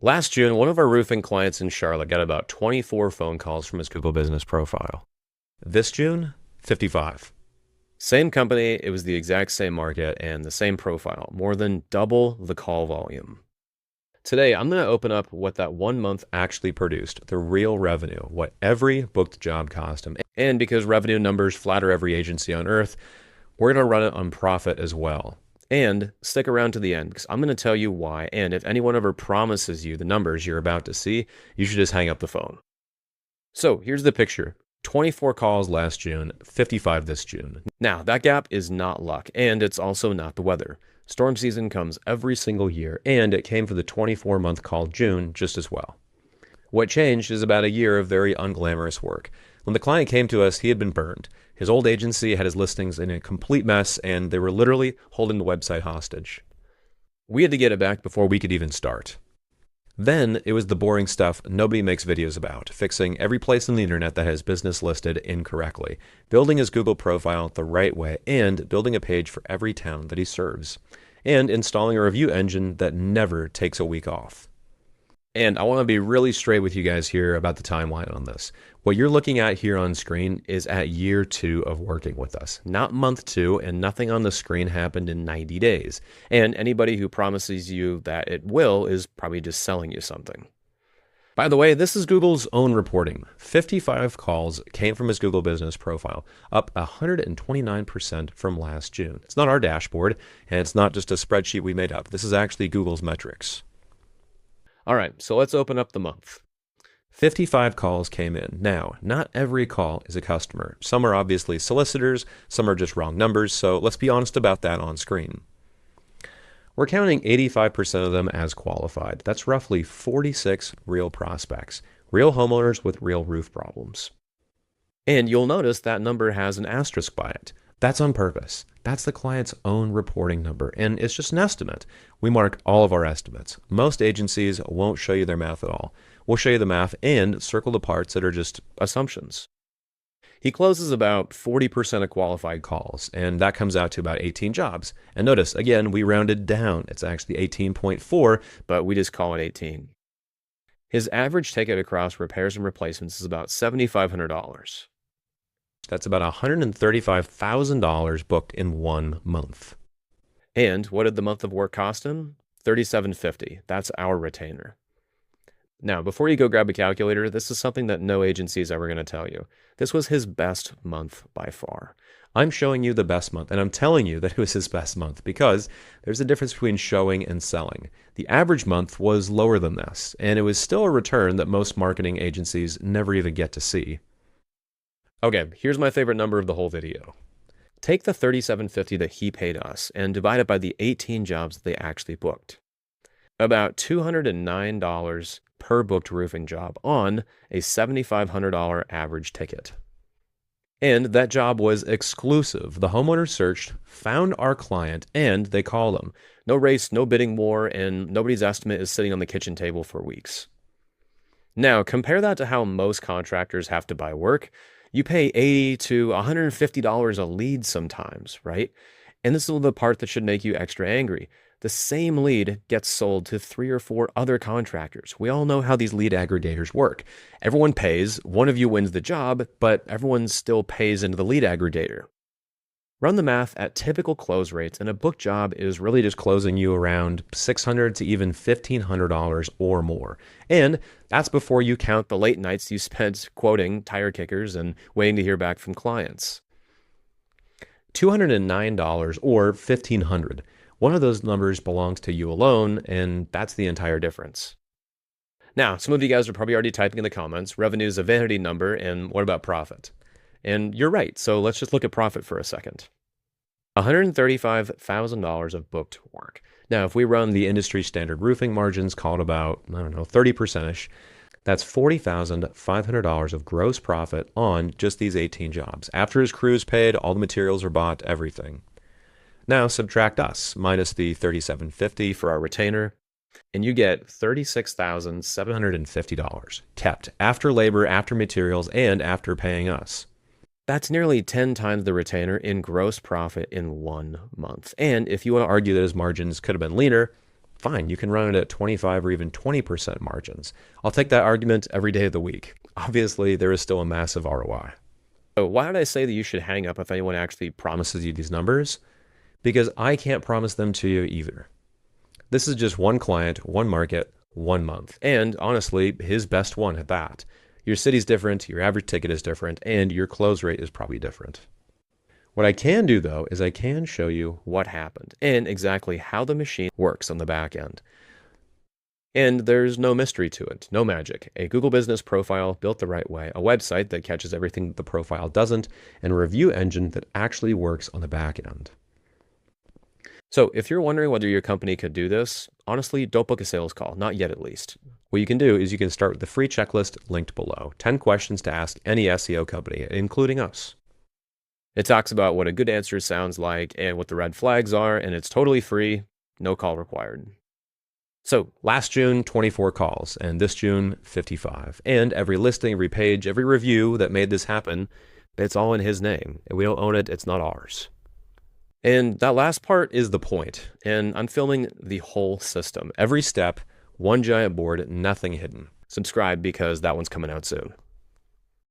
Last June, one of our roofing clients in Charlotte got about 24 phone calls from his Google business profile. This June, 55. Same company, it was the exact same market and the same profile, more than double the call volume. Today, I'm going to open up what that 1 month actually produced, the real revenue, what every booked job cost him. And because revenue numbers flatter every agency on earth, we're going to run it on profit as well. And stick around to the end because I'm going to tell you why. And if anyone ever promises you the numbers you're about to see, you should just hang up the phone. So here's the picture. 24 calls last June, 55 this June. Now, that gap is not luck, and it's also not the weather. Storm season comes every single year, and it came for the 24-month call June just as well. What changed is about a year of very unglamorous work. When the client came to us, he had been burned. His old agency had his listings in a complete mess, and they were literally holding the website hostage. We had to get it back before we could even start. Then it was the boring stuff nobody makes videos about, fixing every place on the internet that has business listed incorrectly, building his Google profile the right way, and building a page for every town that he serves, and installing a review engine that never takes a week off. And I want to be really straight with you guys here about the timeline on this. What you're looking at here on screen is at year 2 of working with us, not month 2, and nothing on the screen happened in 90 days. And anybody who promises you that it will is probably just selling you something. By the way, this is Google's own reporting. 55 calls came from his Google business profile, up 129% from last June. It's not our dashboard, and it's not just a spreadsheet we made up. This is actually Google's metrics. All right, so let's open up the month. 55 calls came in. Now, not every call is a customer. Some are obviously solicitors, some are just wrong numbers, so let's be honest about that on screen. We're counting 85% of them as qualified. That's roughly 46 real prospects, real homeowners with real roof problems. And you'll notice that number has an asterisk by it. That's on purpose. That's the client's own reporting number, and it's just an estimate. We mark all of our estimates. Most agencies won't show you their math at all. We'll show you the math and circle the parts that are just assumptions. He closes about 40% of qualified calls, and that comes out to about 18 jobs. And notice, again, we rounded down. It's actually 18.4, but we just call it 18. His average ticket across repairs and replacements is about $7,500. That's about $135,000 booked in 1 month. And what did the month of work cost him? $3,750. That's our retainer. Now, before you go grab a calculator, this is something that no agency is ever going to tell you. This was his best month by far. I'm showing you the best month, and I'm telling you that it was his best month because there's a difference between showing and selling. The average month was lower than this, and it was still a return that most marketing agencies never even get to see. Okay, here's my favorite number of the whole video. Take the $3,750 that he paid us and divide it by the 18 jobs that they actually booked. About $209 per booked roofing job on a $7,500 average ticket. And that job was exclusive. The homeowner searched, found our client, and they called him. No race, no bidding war, and nobody's estimate is sitting on the kitchen table for weeks. Now, compare that to how most contractors have to buy work. You pay $80 to $150 a lead sometimes, right? And this is the part that should make you extra angry. The same lead gets sold to 3 or 4 other contractors. We all know how these lead aggregators work. Everyone pays, one of you wins the job, but everyone still pays into the lead aggregator. Run the math at typical close rates, and a booked job is really just closing you around $600 to even $1,500 or more. And that's before you count the late nights you spent quoting tire kickers and waiting to hear back from clients. $209 or $1,500. One of those numbers belongs to you alone, and that's the entire difference. Now, some of you guys are probably already typing in the comments, revenue is a vanity number, and what about profit? And you're right, so let's just look at profit for a second. $135,000 of booked work. Now, if we run the industry standard roofing margins called about, 30%-ish, that's $40,500 of gross profit on just these 18 jobs. After his crew's paid, all the materials are bought, everything. Now subtract us, minus the $3,750 for our retainer, and you get $36,750 kept after labor, after materials, and after paying us. That's nearly 10 times the retainer in gross profit in 1 month. And if you want to argue that his margins could have been leaner, fine, you can run it at 25 or even 20% margins. I'll take that argument every day of the week. Obviously, there is still a massive ROI. So why did I say that you should hang up if anyone actually promises you these numbers? Because I can't promise them to you either. This is just one client, one market, 1 month. And honestly, his best one at that. Your city's different, your average ticket is different, and your close rate is probably different. What I can do though, is I can show you what happened and exactly how the machine works on the back end. And there's no mystery to it, no magic. A Google Business profile built the right way, a website that catches everything that the profile doesn't, and a review engine that actually works on the back end. So if you're wondering whether your company could do this, honestly, don't book a sales call, not yet at least. What you can do is you can start with the free checklist linked below, 10 questions to ask any SEO company, including us. It talks about what a good answer sounds like and what the red flags are, and it's totally free, no call required. So last June, 24 calls, and this June, 55. And every listing, every page, every review that made this happen, it's all in his name. And we don't own it, it's not ours. And that last part is the point. And I'm filming the whole system. Every step, one giant board, nothing hidden. Subscribe because that one's coming out soon.